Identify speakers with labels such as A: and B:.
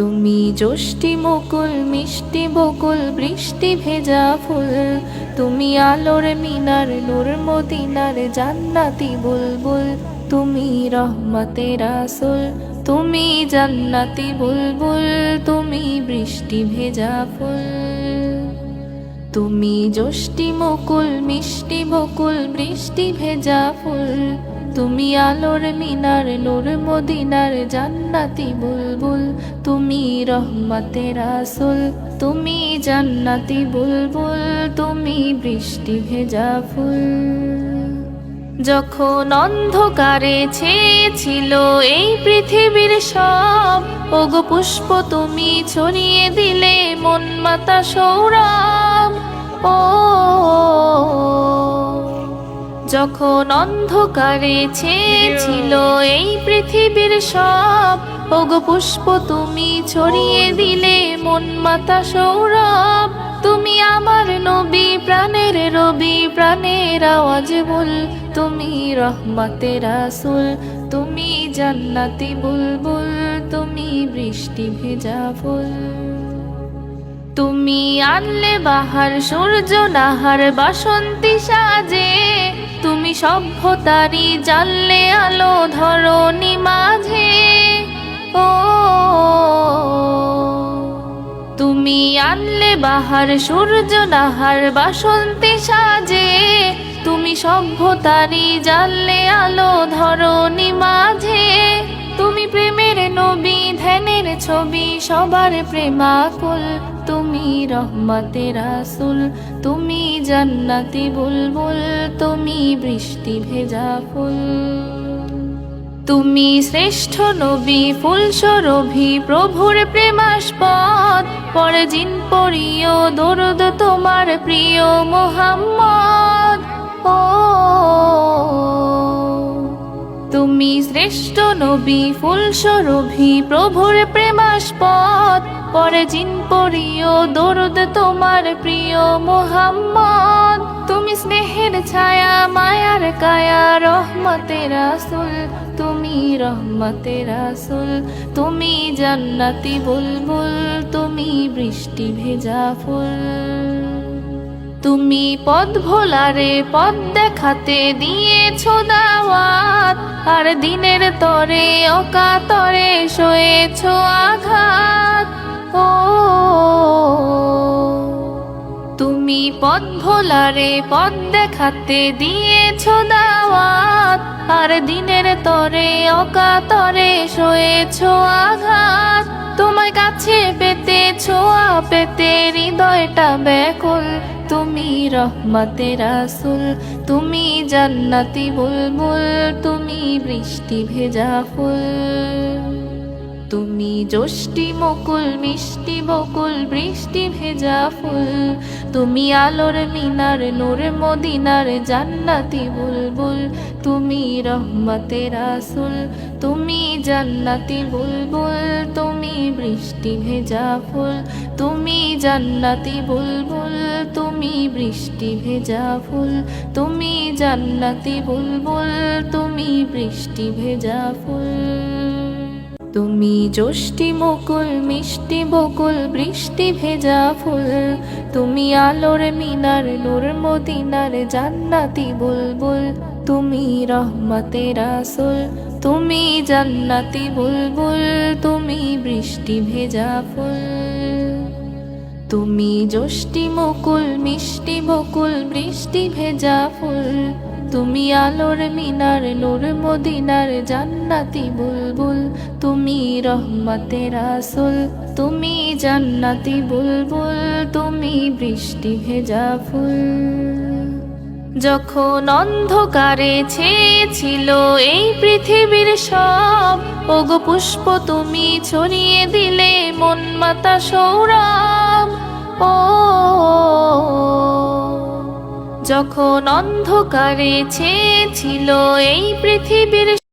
A: তুমি জ্যোষ্ঠী মুকুল মিষ্টি বকুল বৃষ্টি ভেজা ফুল, তুমি আলোর মিনার নূর মদিনার জান্নাতি বুলবুল, তুমি রহমতের রাসূল, তুমি জান্নাতি বুলবুল, তুমি বৃষ্টি ভেজা ফুল। তুমি জ্যোষ্ঠী মুকুল মিষ্টি বকুল বৃষ্টি ভেজা ফুল, তুমি আলোর মিনার নূর মদিনার জান্নাতি বুলবুল, তুমি রহমতের রাসূল, তুমি জান্নাতি বুলবুল, তুমি বৃষ্টি ভেজা ফুল। যখন অন্ধকারে ছেয়েছিল এই পৃথিবীর সব, ওগো পুষ্প তুমি ছড়িয়ে দিলে মন মাতা সৌরভ। ও যখন অন্ধকারে ছেয়েছিল এই পৃথিবীর সব, ওগো পুষ্প তুমি ছড়িয়ে দিলে মন মাতা সৌরভ। তুমি আমার নবী প্রাণের রবি প্রাণের আওয়াজ বল, তুমি রহমতের রাসূল, তুমি জান্নাতি বুলবুল, তুমি বৃষ্টি ভেজা ফুল। তুমি আনলে বাহার সূর্য নাহার বাসন্তী সাজে, তুমি সভ্যতারি জানলে আলো ধরণী মাঝে। ও তুমি আনলে বাহার সূর্য নাহার বাসন্তী সাজে, তুমি সভ্যতারি জানলে আলো ধরণী মাঝে। তুমি প্রেমের নবী ধ্যানের ছবি সবার প্রেমাকুল, তুমি রহমতের রাসূল, তুমি জান্নাতি বুলবুল, তুমি বৃষ্টি ভেজা ফুল। তুমি শ্রেষ্ঠ নবী ফুল সুরভি প্রভুর প্রেমাস্পদ, পরে জিন পরিও দরুদ তোমার প্রিয় মুহাম্মদ। ও তুমি শ্রেষ্ঠ নবী ফুল সুরভি প্রভুর প্রেমাস্পদ, পরে জিন পরিও দরুদ তোমার প্রিয় মুহাম্মদ। তুমি স্নেহের ছায়া মায়ার কায়া রহমতের রাসূল, তুমি রহমতের রাসূল, তুমি জান্নাতি বুলবুল, তুমি বৃষ্টি ভেজা ফুল। তুমি পথ ভোলারে পথ দেখাতে দিয়েছো দাওয়াত, আর দিনের তরে অকাতরে সয়েছো আঘাত। ও তুমি পথ ভোলারে পথ দেখাতে দিয়েছো দাওয়াত, আর দিনের তরে অকাতরে সয়েছো আঘাত। তোমার কাছে পেতে ছোঁয়া পেতে হৃদয়টা ব্যাকুল, তুমি রহমতের রাসূল, তুমি জান্নাতি বুলবুল, তুমি বৃষ্টি ভেজা ফুল। তুমি জ্যোষ্ঠী মুকুল মিষ্টি বকুল বৃষ্টি ভেজা ফুল, তুমি আলোর মিনার নূর মদিনার জান্নাতি বুলবুল, তুমি রহমতের রাসূল, তুমি জান্নাতি বুলবুল, তুমি বৃষ্টি ভেজা ফুল, তুমি জান্নাতি বুলবুল, তুমি বৃষ্টি ভেজা ফুল, তুমি জান্নাতি বুলবুল, তুমি বৃষ্টি ভেজা ফুল। তুমি জ্যোষ্ঠী মুকুল মিষ্টি বকুল বৃষ্টি ভেজা ফুল, তুমি আলোর মিনার নূর মদিনার জান্নাতি বুলবুল, তুমি রহমতের রাসূল, তুমি জান্নাতি বুলবুল, তুমি বৃষ্টি ভেজা ফুল। তুমি জ্যোষ্ঠী মুকুল মিষ্টি বকুল বৃষ্টি ভেজা ফুল, তুমি আলোর মিনার নূর মদিনার জান্নাতি বুলবুল, তুমি রহমতের রাসূল, তুমি জান্নাতি বুলবুল, তুমি বৃষ্টি ভেজা ফুল। যখন অন্ধকারে ছেয়েছিল এই পৃথিবীর সব, ওগো পুষ্প তুমি ছড়িয়ে দিলে মন মাতা সৌরভ। ও যখন অন্ধকারে ছেয়েছিল এই পৃথিবীর